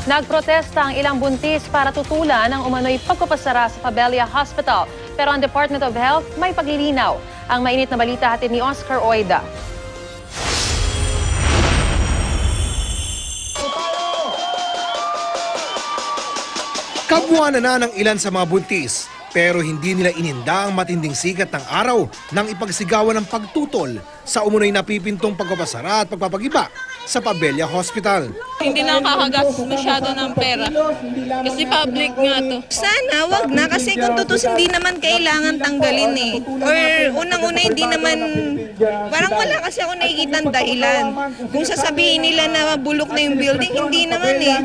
Nagprotesta ang ilang buntis para tutulan ang umano'y pagpapasara sa Pabella Hospital. Pero ang Department of Health may paglilinaw. Ang mainit na balita hatid ni Oscar Oida. Kabuuan na ng ilan sa mga buntis, pero hindi nila ininda ang matinding sikat ng araw nang ipagsigawan ng pagtutol sa umunoy napipintong pagpapasara at pagpapagiba sa Pabella Hospital. Hindi nakakagastos masyado ng pera kasi public nga to. Sana wag na kasi kung tutusin hindi naman kailangan tanggalin eh. Or unang-una hindi naman, parang wala kasi ako nakikitang dahilan. Kung sasabihin nila na bulok na yung building, hindi naman eh.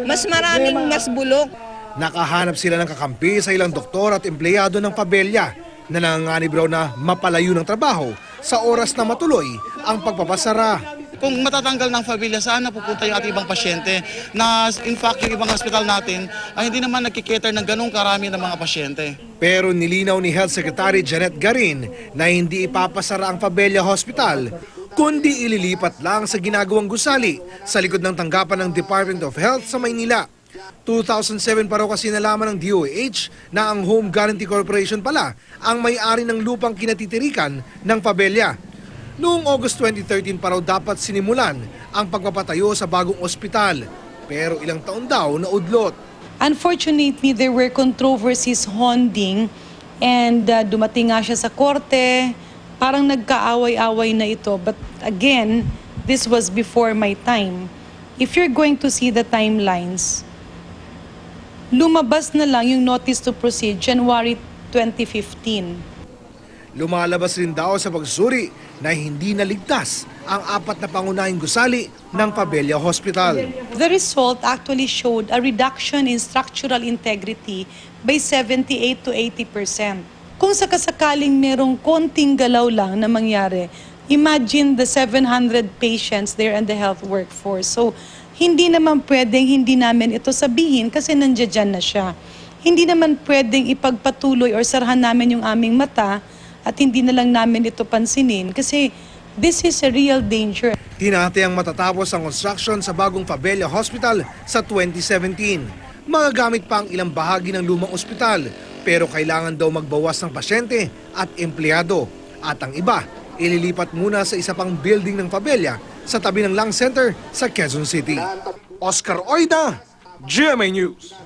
Mas maraming mas bulok. Nakahanap sila ng kakampi sa ilang doktor at empleyado ng Pabella na nanganganib raw na mapalayo ng trabaho sa oras na matuloy ang pagpapasara. Kung matatanggal ng Pabella, sana pupunta yung ating ibang pasyente na in fact yung ibang hospital natin ay hindi naman nagkikater ng ganong karami ng mga pasyente. Pero nilinaw ni Health Secretary Janet Garin na hindi ipapasara ang Pabella Hospital, kundi ililipat lang sa ginagawang gusali sa likod ng tanggapan ng Department of Health sa Maynila. 2007 pa raw kasi nalaman ng DOH na ang Home Guarantee Corporation pala ang may-ari ng lupang kinatitirikan ng Pabella. Noong August 2013 pa raw dapat sinimulan ang pagpapatayo sa bagong ospital, pero ilang taon daw naudlot. Unfortunately, there were controversies hounding and dumating nga siya sa korte. Parang nagkaaway-away na ito. But again, this was before my time. If you're going to see the timelines, lumabas na lang yung notice to proceed January 2015. Lumalabas rin daw sa pagsuri na hindi naligtas ang 4 na pangunahing gusali ng Pabella Hospital. The result actually showed a reduction in structural integrity by 78 to 80%. Kung sakasakaling merong konting galaw lang na mangyari, imagine the 700 patients there and the health workforce. So, hindi naman pwedeng hindi namin ito sabihin kasi nandiyan na siya. Hindi naman pwedeng ipagpatuloy or sarhan namin yung aming mata at hindi na lang namin ito pansinin kasi this is a real danger. Tinatayang matatapos ang construction sa bagong Pabella Hospital sa 2017. Magagamit pa ang ilang bahagi ng lumang ospital pero kailangan daw magbawas ng pasyente at empleyado. At ang iba, ililipat muna sa isa pang building ng Pabella sa tabi ng Lung Center sa Quezon City. Oscar Oida, GMA News.